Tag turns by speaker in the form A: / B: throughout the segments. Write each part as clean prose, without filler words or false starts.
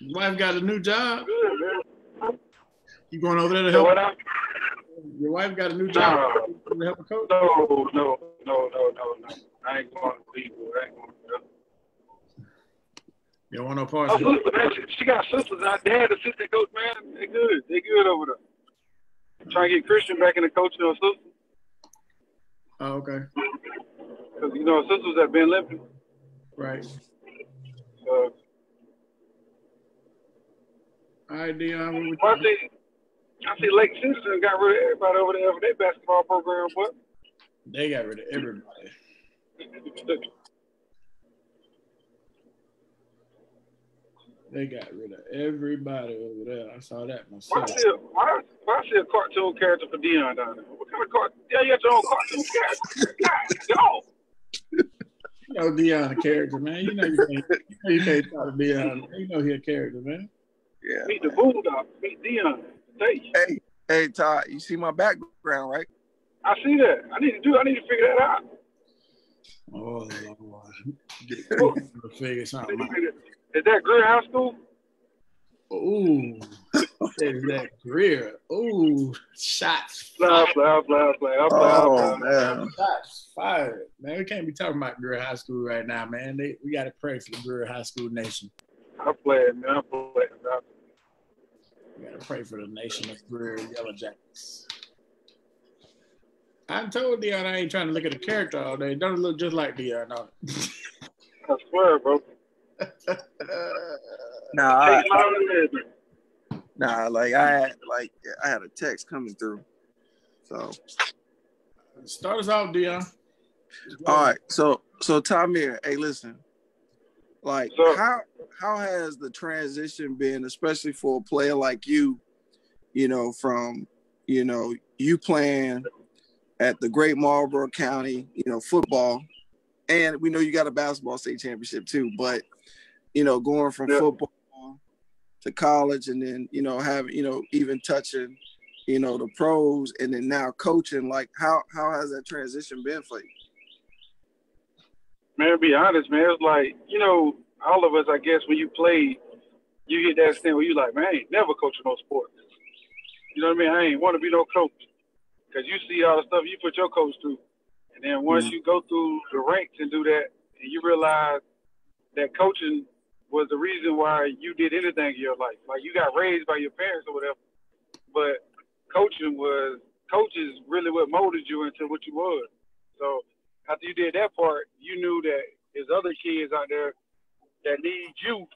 A: Your wife got a new job.
B: Good, man.
A: You going over there to
B: So
A: help?
B: what I?
A: Your wife got a new job to help a coach?
B: No. I ain't going to leave. I ain't going to.
A: You don't want no parts
B: Oh,
A: of it?
B: sister, man, she got sisters. Dad, assistant coach, man. They good. They good over there. Trying to get Christian back in the coaching of sisters.
A: Oh, okay.
B: Because, you know, sisters have been limping.
A: Right.
B: So,
A: all right, Dion.
B: I see Lake Simpson got rid of everybody over there for their basketball program, but
A: they got rid of everybody. They got rid of everybody over there. I saw that myself.
B: Why I see a cartoon character for Dion down there? What kind of cartoon? Yeah, you got your own cartoon character. God, go.
A: You know Dion a character, man. You know you can't talk to Dion. You know he a character, man.
C: Yeah.
B: Meet the Bulldog. Meet Dion.
C: Hey, Todd. You see my background, right?
B: I see that. I need to figure that out.
A: Oh Lord. Figure something out.
B: Is that Greer High School?
A: Ooh. Is that Greer? Ooh. Shots.
B: Play.
C: Man.
A: Shots fired. Man, we can't be talking about Greer High School right now, man. We got to pray for the Greer High School nation.
B: I play it, man.
A: We got to pray for the nation of Greer Yellow Jackets. I told Dion I ain't trying to look at the character all day. Don't look just like Dion. No.
B: I swear, bro.
C: Nah, I had a text coming through. So
A: start us off, Dion.
C: All right. So Tamir, hey, listen. Like, how has the transition been, especially for a player like you, from, you playing at the Great Marlboro County, football, and we know you got a basketball state championship too, but, going from football to college and then, having, even touching, the pros and then now coaching, like how has that transition been for you?
B: Man, to be honest, man, it's like, all of us, I guess, when you play, you get that stand where you like, man, I ain't never coaching no sports. You know what I mean? I ain't want to be no coach. Because you see all the stuff you put your coach through. And then once you go through the ranks and do that, and you realize that coaching was the reason why you did anything in your life. Like, you got raised by your parents or whatever. But coaches really what molded you into what you was. So after you did that part, you knew that there's other kids out there that need you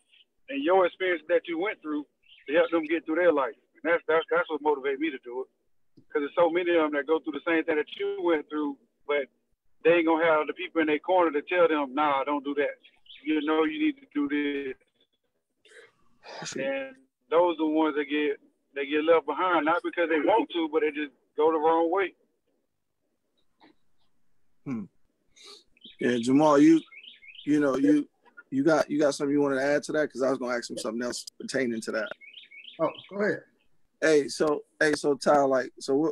B: and your experience that you went through to help them get through their life. And that's what motivated me to do it. Because there's so many of them that go through the same thing that you went through, but they ain't going to have the people in their corner to tell them, nah, don't do that. You need to do this. And those are the ones that get left behind, not because they want to, but they just go the wrong way.
C: Yeah, Jamal, you got something you want to add to that? Because I was going to ask him something else pertaining to that.
A: Oh, go ahead.
C: Hey, so Ty,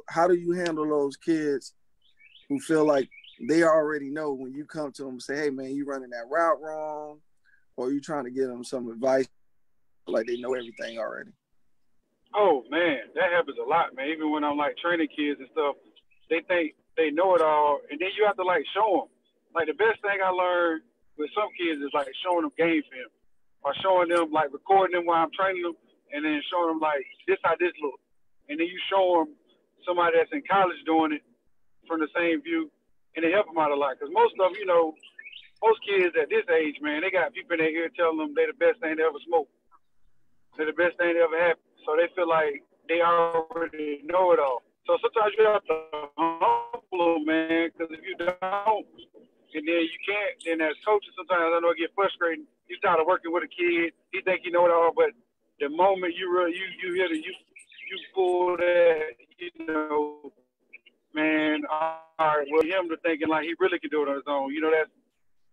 C: how do you handle those kids who feel like they already know when you come to them and say, hey, man, you running that route wrong, or you trying to give them some advice like they know everything already?
B: Oh, man, that happens a lot, man. Even when I'm, training kids and stuff, they think they know it all, and then you have to, show them. Like, the best thing I learned with some kids is, showing them game film or showing them, recording them while I'm training them and then showing them, this how this looks. And then you show them somebody that's in college doing it from the same view, and they help them out a lot. Because most of them, most kids at this age, man, they got people in their ear telling them they're the best thing they ever smoked. They're the best thing that ever happened. So they feel like they already know it all. So sometimes you have to humble them, man, because if you don't, and then you can't, then as coaches, sometimes I know it get frustrating. You start working with a kid, he think you know it all, but the moment you hear you pull that, man, all right, well, him to thinking like he really can do it on his own.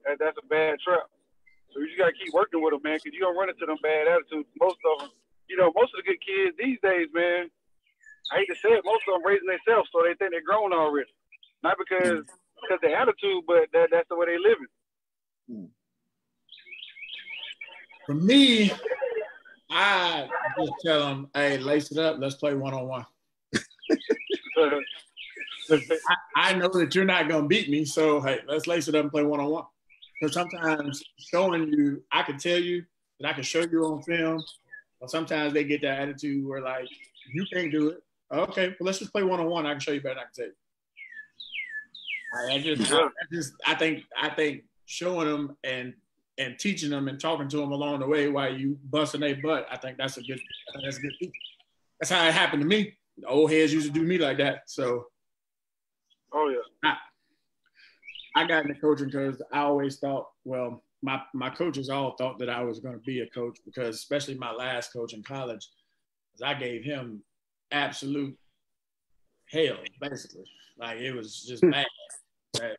B: That's a bad trap. So you just got to keep working with them, man, because you don't run into them bad attitudes. Most of them, most of the good kids these days, man, I hate to say it, most of them raising themselves, so they think they're grown already. Not because their attitude, but that's the way they living.
A: For me, I just tell them, hey, lace it up. Let's play one-on-one. I know that you're not going to beat me, so, hey, let's lace it up and play one-on-one. Because sometimes showing you, I can tell you that I can show you on film, but sometimes they get that attitude where, like, you can't do it. Okay, well, let's just play one-on-one. I can show you better than I can tell you. I think showing them and teaching them and talking to them along the way while you busting their butt, I think that's a good teaching. That's how it happened to me. The old heads used to do me like that. So,
B: oh yeah,
A: I got into coaching because I always thought, well, my coaches all thought that I was going to be a coach because, especially my last coach in college, I gave him absolute hell, basically. Like, it was just bad. Right?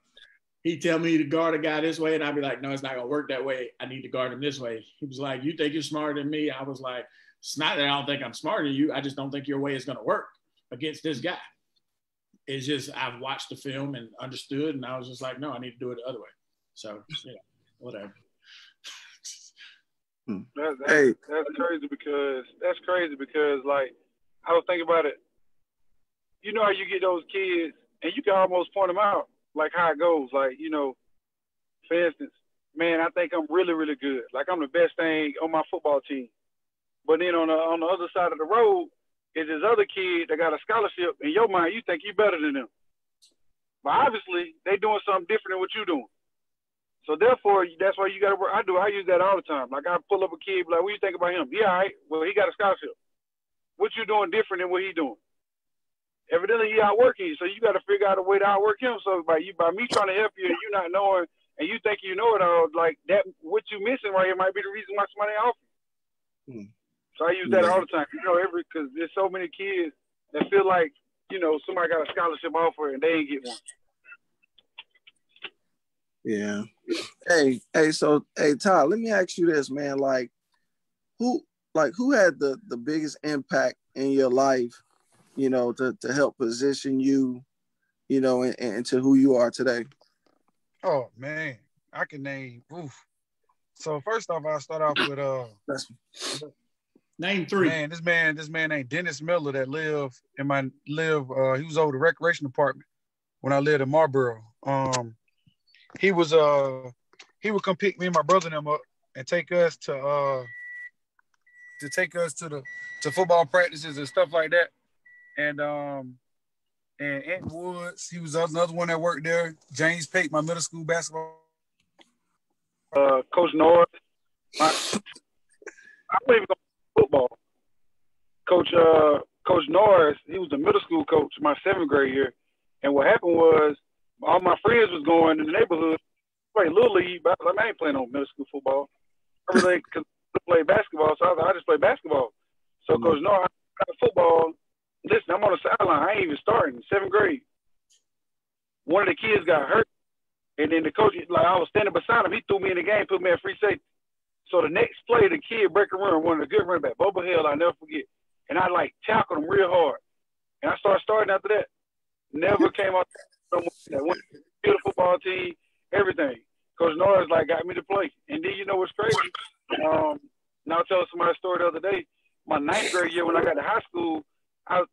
A: He'd tell me to guard a guy this way, and I'd be like, no, it's not going to work that way. I need to guard him this way. He was like, you think you're smarter than me? I was like, it's not that I don't think I'm smarter than you. I just don't think your way is going to work against this guy. It's just I've watched the film and understood, and I was just like, no, I need to do it the other way. So, yeah, whatever.
B: That's crazy because like I was thinking about it. You know how you get those kids and you can almost point them out like how it goes. Like, you know, for instance, man, I think I'm really, really good. Like I'm the best thing on my football team. But then on the other side of the road is this other kid that got a scholarship. In your mind, you think you're better than them. But obviously, they doing something different than what you're doing. So therefore, that's why you got to work. I use that all the time. Like I pull up a kid, like, what do you think about him? Yeah, all right. Well, he got a scholarship. What you doing different than what he doing? Evidently, he outworking you. So you got to figure out a way to outwork him. So by me trying to help you and you not knowing and you think you know it all, like that, what you missing right here might be the reason why somebody off you. So I use that all the time. You know, because there's so many kids that feel like, you know, somebody got a scholarship offer and they ain't get one.
C: Yeah. So Todd, let me ask you this, man. Like, who had the biggest impact in your life, you know, to help position you, you know, into who you are today?
D: Oh man, I can name. So first off, I'll start off with
A: name three.
D: Man, this man named Dennis Miller that lived. He was over the recreation department when I lived in Marlboro. He would come pick me and my brother and them up and take us to football practices and stuff like that. And Ant Woods, he was another one that worked there. James Pate, my middle school basketball.
B: Coach Norris. I played football. Coach Norris, he was the middle school coach my 7th grade year. And what happened was all my friends was going in the neighborhood play little league, but I was like, I ain't playing no middle school football. I really could play basketball, so I just play basketball. So Coach Norris, I got football. Listen, I'm on the sideline. I ain't even starting. 7th grade. One of the kids got hurt, and then the coach, like I was standing beside him, he threw me in the game, put me at free safety. So the next play, the kid break a run, one of the good running back, Bubba Hill, I'll never forget. And I like tackled him real hard. And I started starting after that. Never came out that went to the football team, everything. Coach Norris like got me to play. And then you know what's crazy? Now I'll tell somebody a story the other day. My 9th grade year when I got to high school, I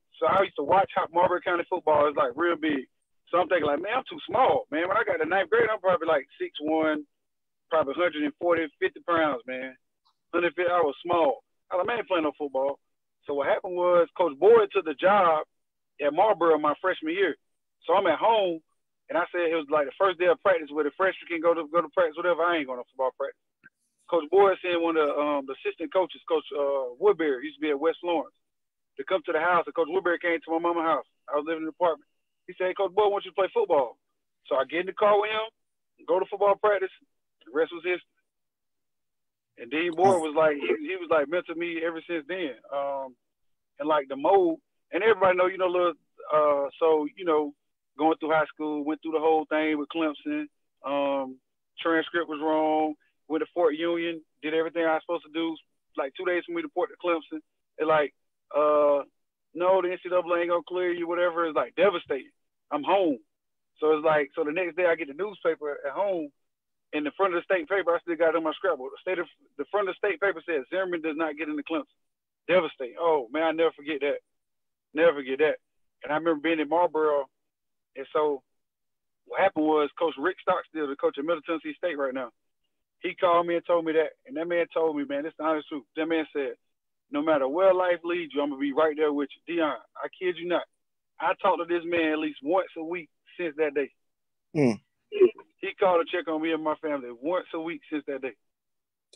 B: used to watch Marlboro County football. It's like real big. So I'm thinking like, man, I'm too small, man. When I got to 9th grade, I'm probably like 6'1", probably 140, 50 pounds, man. 150, I was small. I was like, man, I ain't playing no football. So what happened was Coach Boyd took the job at Marlboro my freshman year. So I'm at home, and I said it was like the first day of practice where the freshmen can go to practice, whatever. I ain't going to football practice. Coach Boyd sent one of the assistant coaches, Coach Woodbury, used to be at West Lawrence, to come to the house. And Coach Woodbury came to my mama's house. I was living in an apartment. He said, hey, Coach Boyd, I want you to play football. So I get in the car with him, go to football practice. The rest was history. And Dean Boyd was like, he was like mentored me ever since then. And like the mold, and everybody know, you know, so, you know, going through high school, went through the whole thing with Clemson. Transcript was wrong. Went to Fort Union, did everything I was supposed to do. Like 2 days for me to report to Clemson. They're like, no, the NCAA ain't gonna clear you, whatever. It's like devastating. I'm home. So it's like, so the next day I get the newspaper at home, in the front of the state paper, I still got it on my scrapbook. The front of the state paper said Zimmerman does not get into Clemson. Devastating. Oh man, I never forget that. Never forget that. And I remember being in Marlboro, and so what happened was Coach Rick Stockstill, the coach of Middle Tennessee State right now, he called me and told me that, and that man told me, man, this is the honest truth. That man said, no matter where life leads you, I'm gonna be right there with you, Deion. I kid you not. I talked to this man at least once a week since that day. He called to check on me and my family once a week since that day.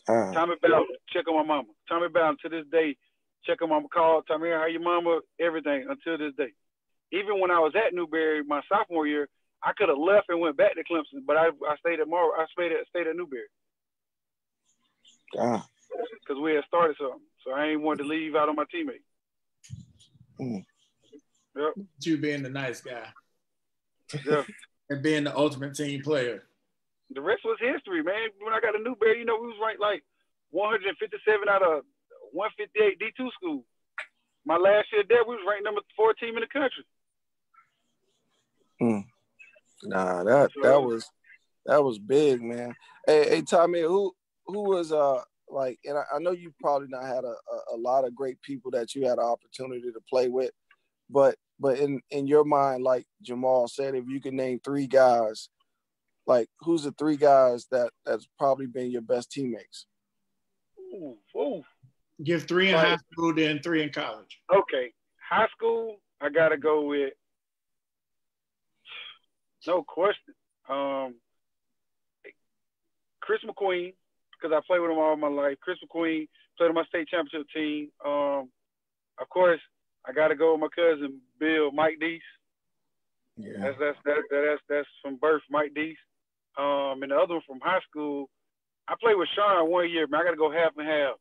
B: Tommy Bowden, check on my mama. Tommy Bowden, to this day, check on my call. Tommy, how your mama? Everything until this day. Even when I was at Newberry my sophomore year, I could have left and went back to Clemson, but I stayed at Marlboro. I stayed at Newberry. Because we had started something, so I ain't wanted to leave out on my teammates. Yep.
A: You being the nice guy.
B: Yeah.
A: And being the ultimate team player.
B: The rest was history, man. When I got to Newberry, we was ranked like 157 out of 158 D2 school. My last year there, we was ranked number 4 team in the country.
C: Nah, that was big, man. Hey, Tommy, who was like, and I know you probably not had a lot of great people that you had an opportunity to play with, but in your mind, like Jamal said, if you could name 3 guys, like who's the 3 guys that's probably been your best teammates?
B: Ooh.
A: Give 3 in high school, then 3 in college.
B: Okay, high school, I gotta go with, no question, Chris McQueen, because I played with him all my life. Chris McQueen, played on my state championship team. Of course, I got to go with my cousin Bill, Mike Deese. Yeah, that's from birth, Mike Deese. And the other one from high school, I played with Sean 1 year, man. I got to go half and half.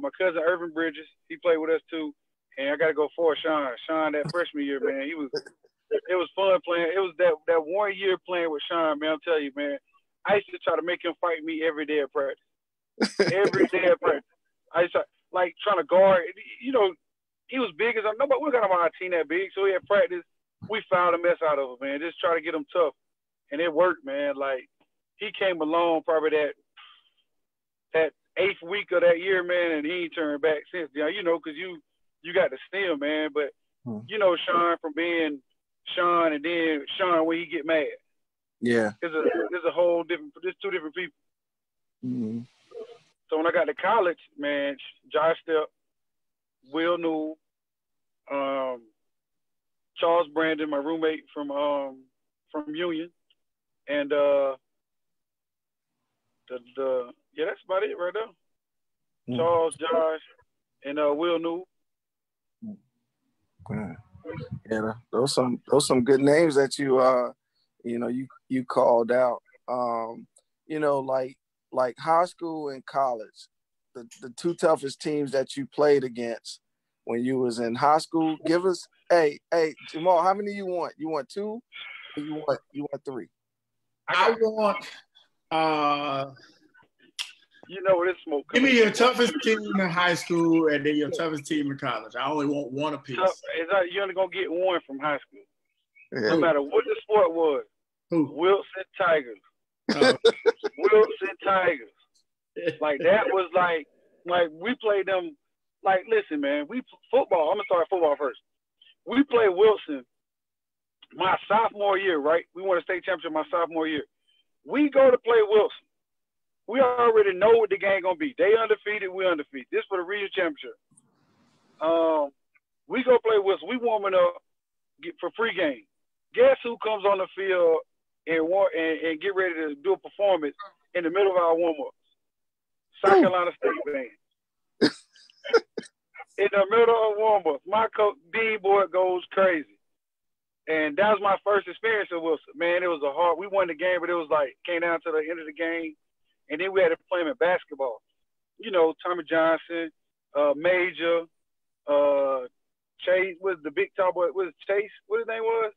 B: My cousin Irvin Bridges, he played with us too, and I got to go for Sean. Sean, that freshman year, man, it was fun playing. It was that 1 year playing with Sean, man. I'm telling you, man. I used to try to make him fight me every day at practice. Every day at practice. I used to, like, trying to guard. You know, he was big as nobody. We got him on our team that big, so he had practice. We fouled a mess out of him, man. Just try to get him tough, and it worked, man. Like, he came along probably that 8th week of that year, man, and he ain't turned back since. You know, because you got to see him, man. But you know Sean from being Sean, and then Sean when he get mad.
C: Yeah,
B: there's a whole different. There's 2 different people.
C: Mm-hmm.
B: So when I got to college, man, Josh Stepp, Will Newell, Charles Brandon, my roommate from Union, and that's about it right there. Charles, Josh, and Will Newell.
C: Yeah, those some good names that you called out. You know, like high school and college, the 2 toughest teams that you played against when you was in high school. Give us, hey Jamal, how many you want? You want 2? Or you want 3?
A: I want.
B: You know what, it's smoke.
A: Give me your toughest team in high school and then your toughest team in college. I only want 1 apiece.
B: You're only gonna get 1 from high school.
C: Yeah.
B: No matter what the sport was.
A: Who?
B: Wilson Tigers. Wilson Tigers. Like, that was like we played them. Like, listen, man, football. I'm gonna start football first. We played Wilson my sophomore year, right? We won a state championship my sophomore year. We go to play Wilson. We already know what the game gonna be. They undefeated, we undefeated. This for the region championship. We go play Wilson. We warming up for pregame. Guess who comes on the field and get ready to do a performance in the middle of our warm-ups? South Carolina State Band. In the middle of warm-ups, my coach, Dean Boyd, goes crazy. And that was my first experience with Wilson. Man, it was we won the game, but it was like, came down to the end of the game. And then we had to play him in basketball. You know, Tommy Johnson, Major, Chase, was the big tall boy, was Chase, what his name was?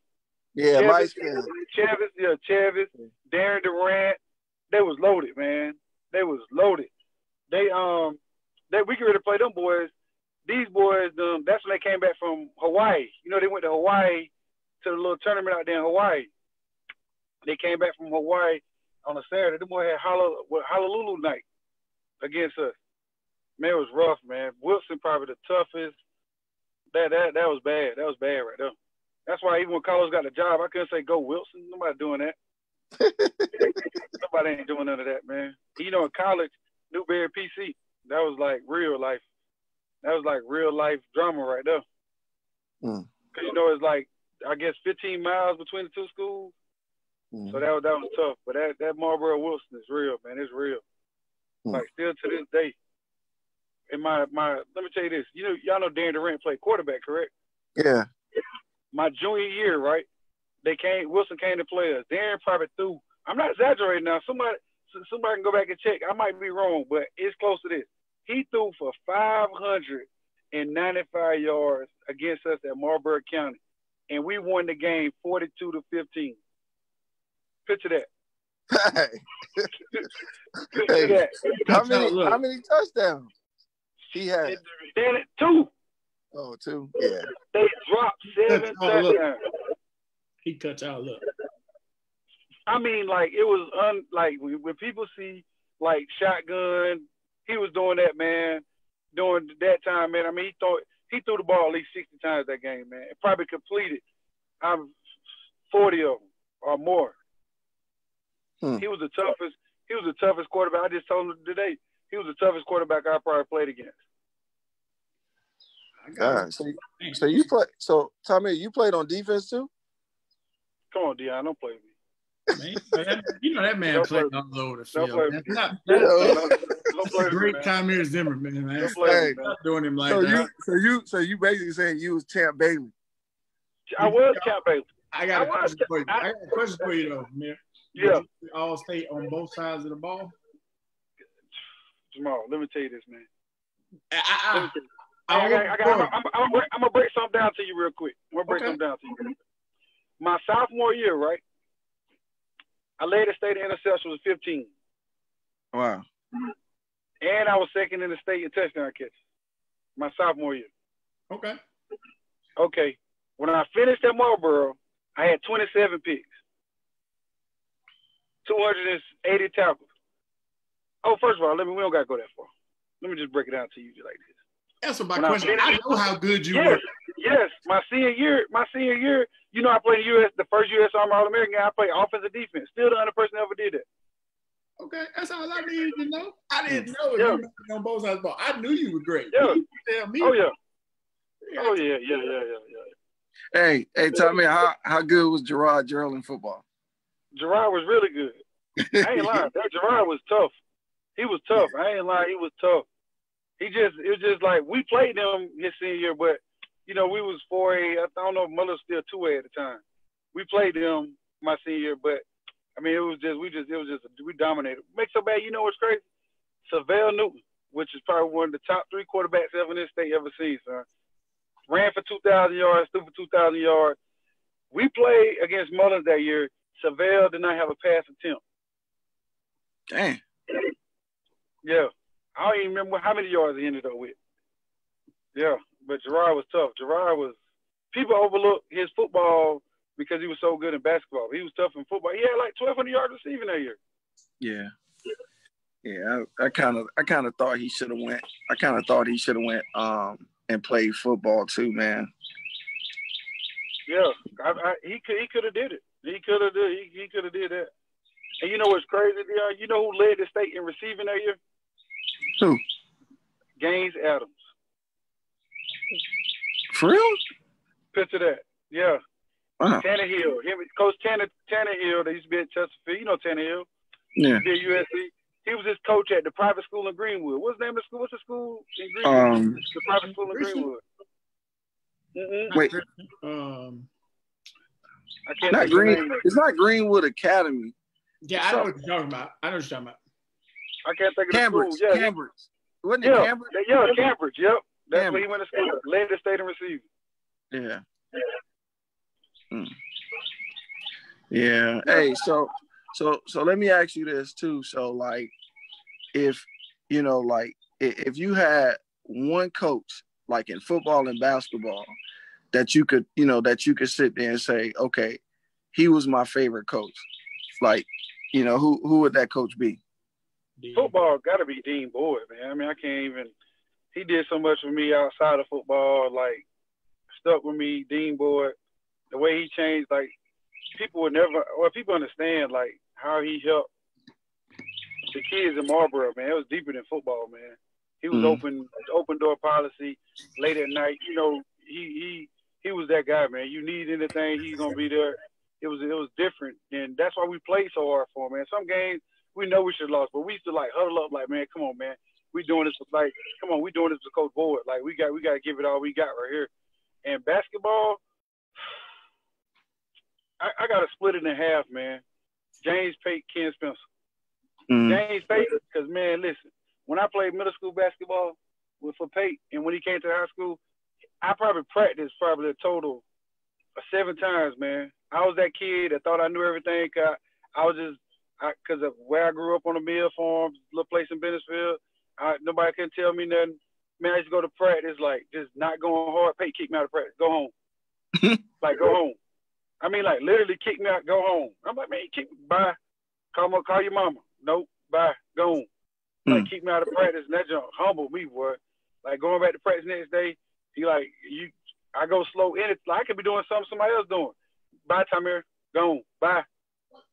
C: Yeah,
B: Chavis, Darren Durant. They was loaded, man. They was loaded. We get ready to play them boys. These boys, that's when they came back from Hawaii. You know, they went to Hawaii to the little tournament out there in Hawaii. They came back from Hawaii, on a Saturday. The boy had Honolulu night against us. Man, it was rough, man. Wilson probably the toughest. That was bad. That was bad right there. That's why even when Carlos got the job, I couldn't say go Wilson. Nobody doing that. Nobody ain't doing none of that, man. You know, in college, Newberry PC, that was like real life. That was like real life drama right there. Cause you know it's like I guess 15 miles between the two schools. So that was tough. But that Marlboro Wilson is real, man. It's real. Like still to this day. And my let me tell you this. You know, y'all know Dan Durant played quarterback, correct?
C: Yeah.
B: My junior year, right? Wilson came to play us. Darren probably threw. I'm not exaggerating now. Somebody can go back and check. I might be wrong, but it's close to this. He threw for 595 yards against us at Marlboro County, and we won the game 42-15. Picture that. Picture that.
C: How many touchdowns he had?
B: Then 2.
C: Oh, 2. Yeah.
B: They dropped 7 touchdowns.
A: He cut y'all up.
B: I mean, like it was like when people see like shotgun, he was doing that, man. During that time, man. I mean, he threw the ball at least 60 times that game, man. And probably completed 40 of them or more. He was the toughest. He was the toughest quarterback. I just told him today. He was the toughest quarterback I probably played against.
C: God, so you play. So Tommy, you played on defense too?
B: Come on, Dion, don't play with me.
A: Man, you know that man played all over the field.
B: Don't play
A: great Tommy Zimmerman, man.
B: Not
A: doing him like that.
C: So you basically saying you was Champ Bailey?
B: I was Champ Bailey.
A: I got a question for you. I got a question for you though, man.
B: Yeah.
A: All state on both sides of the ball.
B: Jamal, let me tell you this, man.
A: I'm
B: gonna break something down to you real quick. Something down to you. My sophomore year, right? I led the state in interception with 15.
C: Wow.
B: And I was second in the state in touchdown catches. My sophomore year.
A: Okay.
B: Okay. When I finished at Marlboro, I had 27 picks. 280 tackles. Oh, first of all, we don't gotta go that far. Let me just break it down to you like this.
A: Answer my question. I know how good you were.
B: Yes. My senior year, you know, I played the first U.S. Army All-American. I played offensive defense. Still the only person that ever did that.
A: Okay, that's all I needed to know. I didn't know you were on both sides of the ball. I knew you were great.
B: Yeah.
A: You tell me.
B: Oh yeah.
C: Hey, Tommy, how good was Gerard Gerald in football?
B: Gerard was really good. I ain't lying. That Gerard was tough. He was tough. I ain't lying. He was tough. It was just like we played them his senior year, but you know we was 4A. I don't know if Muller's still 2A at the time. We played them my senior year, but I mean we dominated. Makes so bad. You know what's crazy? Savell Newton, which is probably one of the top 3 quarterbacks ever in this state ever seen, son. Ran for 2,000 yards, threw for 2,000 yards. We played against Mullins that year. Savell did not have a pass attempt.
C: Damn.
B: Yeah. I don't even remember how many yards he ended up with. Yeah, but Gerard was tough. People overlook his football because he was so good in basketball. He was tough in football. He had like 1,200 yards receiving that year.
C: Yeah. Yeah, I kind of thought he should have went. I kind of thought he should have went and played football too, man.
B: Yeah, he could have did it. He could have did that. And you know what's crazy, Dion? You know who led the state in receiving that year?
C: Who?
B: Gaines Adams.
C: For real?
B: Picture that. Yeah.
C: Wow.
B: Tanner Hill. Coach Tanner Hill, they used to be at Chesterfield. You know Tanner Hill.
C: Yeah.
B: He did USC. He was his coach at the private school in Greenwood. What's the name of the school? What's the school in Greenwood? The private school in Greenwood. Mm-hmm.
C: Wait.
B: I can't
C: not Green. It's not Greenwood Academy.
A: Yeah, I know what you're talking about. I
B: can't think of
C: Cambridge.
B: the school. Yeah,
C: Cambridge. Wasn't it Cambridge?
B: Yeah, Cambridge. Yep. That's where he went to school. Led the state in receiving.
C: Yeah. Yeah. Hey, so let me ask you this too. So like, if you had one coach like in football and basketball that you could sit there and say, okay, he was my favorite coach. Like, you know, who would that coach be?
B: Football got to be Dean Boyd, man. I mean, I can't even. He did so much for me outside of football, like stuck with me. Dean Boyd, the way he changed, like people would never, or people understand, like how he helped the kids in Marlboro, man. It was deeper than football, man. He was open door policy late at night. You know, he was that guy, man. You need anything, he's gonna be there. It was different, and that's why we played so hard for him, man. Some games we know we should have lost, but we used to like huddle up, like, man, come on, man. We doing this with, like, come on, we doing this with Coach Boyd. Like, we got to give it all we got right here. And basketball, I got to split it in half, man. James Pate, Ken Spencer. James Pate, because, man, listen, when I played middle school basketball for Pate, and when he came to high school, I probably practiced a total of 7 times, man. I was that kid that thought I knew everything. Because of where I grew up on the mill farm, little place in Bennettsville, nobody couldn't tell me nothing. Man, I used to go to practice, like, just not going hard. Pate kicked me out of practice. Go home. Like, go home. I mean, like, literally kick me out, go home. I'm like, man, kick me, bye. Call your mama. Nope, bye, go home. Like, keep me out of practice, and that junk humbled me, boy. Like, going back to practice next day, I go slow in it. Like, I could be doing something somebody else doing. Bye, Tamir, go home, bye.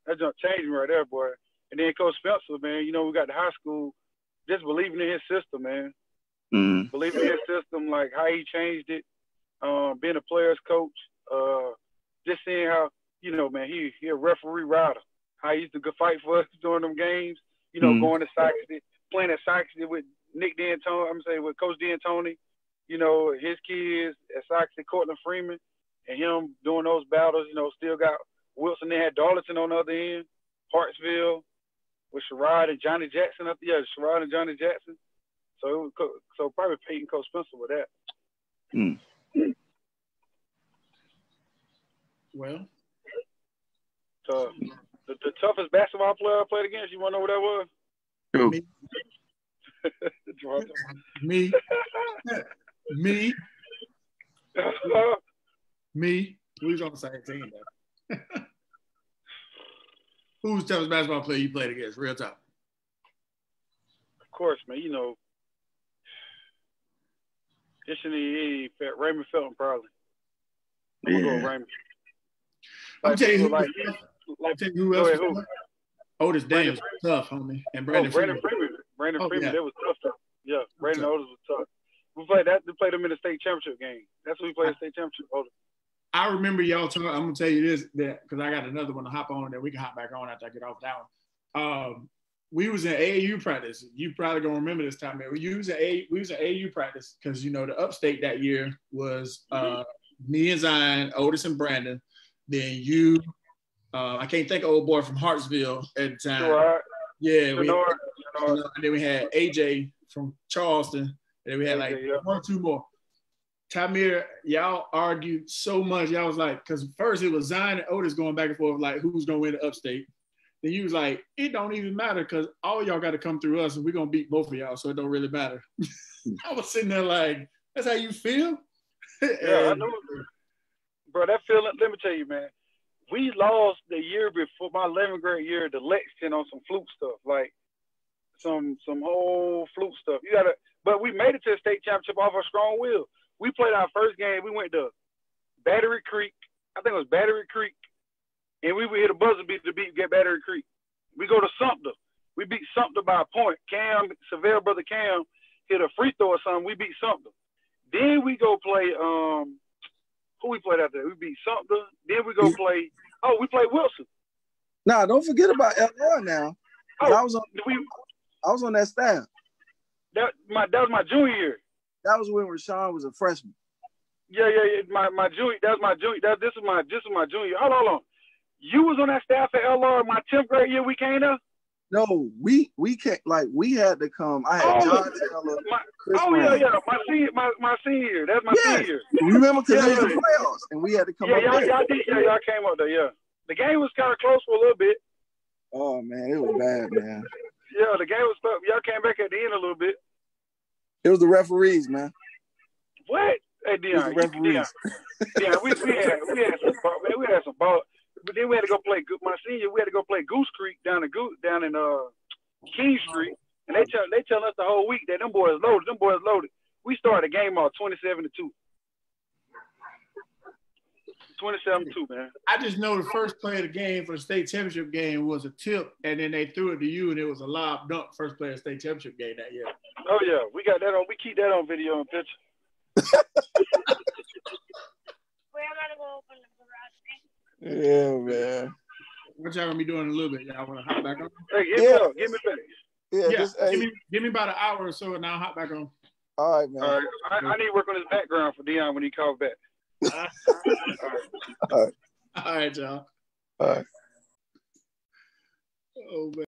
B: That junk changed me right there, boy. And then Coach Spencer, man, you know, we got to high school, just believing in his system, man. Believing in his system, like how he changed it, being a player's coach, just seeing how, you know, man, he a referee rider. How he used to go fight for us during them games, you know, going to Saxony, playing at Saxony with Nick D'Antoni, with Coach D'Antoni, you know, his kids at Saxony, Cortland Freeman, and him doing those battles, you know, still got Wilson. They had Darlington on the other end, Hartsville, with Sherrod and Johnny Jackson up there. Sherrod and Johnny Jackson. So probably Peyton Coach Spencer with that.
A: Well,
B: the toughest basketball player I played against, you want to know what that was?
A: Me. Me. We was on the same team, though. Who's the toughest basketball player you played against? Real tough.
B: Of course, man. You know, Raymond Felton, probably. I'm gonna go with Raymond.
A: I'm telling you, who else? Otis Daniels was tough, homie, and Brandon Freeman.
B: Brandon Freeman, that was tough. Yeah, Brandon Otis was tough. We played them in the state championship game. That's what we played the state championship. Otis.
A: I remember y'all talking. I'm gonna tell you this, that because I got another one to hop on, and then we can hop back on after I get off that one. We was in AAU practice. You probably gonna remember this time, man. We was in AAU practice because, you know, the upstate that year was me and Zion, Otis and Brandon. Then you, I can't think of old boy from Hartsville at the time.
B: Sure.
A: Yeah, and then we had AJ from Charleston, and then we had one or two more. Tamir, y'all argued so much. Y'all was like, because first it was Zion and Otis going back and forth, like who's gonna win the upstate. Then you was like, it don't even matter because all y'all got to come through us, and we're gonna beat both of y'all, so it don't really matter. I was sitting there like, that's how you feel?
B: Yeah, I know. Bro, that feeling, let me tell you, man, we lost the year before, my 11th grade year, to Lexington on some fluke stuff, like some whole fluke stuff. But we made it to the state championship off a strong will. We played our first game. We went to Battery Creek. I think it was Battery Creek. And we hit a buzzer beat to get Battery Creek. We go to Sumter. We beat Sumter by a point. Seville brother Cam hit a free throw or something. We beat Sumter. Then we go play who we played out there? We beat Sumter. Then we go play. We played Wilson.
C: Nah, don't forget about LR now. I was on that staff.
B: That was my junior year.
C: That was when Rashawn was a freshman.
B: Yeah. My junior. That was my junior. This is my junior. Hold on. You was on that staff at LR my 10th grade year we came there?
C: No, we can't. Like, we had to come. I had John Taylor, Chris Brown.
B: My senior year. That's my senior year.
C: Remember, because it was the playoffs, and we had to come up there.
B: Y'all came up there, yeah. The game was kind of close for a little bit.
C: Oh, man, it was bad, man.
B: Yeah, the game was tough. Y'all came back at the end a little bit.
C: It was the referees, man.
B: What? Hey, Dion, we had some ball. But then we had to go play my senior. We had to go play Goose Creek down in King Street, and they tell us the whole week that them boys loaded. We started the game off 27-2. 27-2, man.
A: I just know the first play of the game for the state championship game was a tip, and then they threw it to you, and it was a lob dunk. First play of the state championship game that year.
B: Oh yeah, we got that on. We keep that on video and picture.
C: Yeah, man.
A: What y'all gonna be doing in a little bit? Y'all want to hop back on?
B: Hey, give me back.
C: Yeah,
A: Yeah,
C: just, hey.
A: give me about an hour or so, and I'll hop back on.
C: All right, man.
B: All right, I need to work on his background for Dion when he calls back.
C: All right.
A: All right, y'all.
C: All right.
A: Oh man.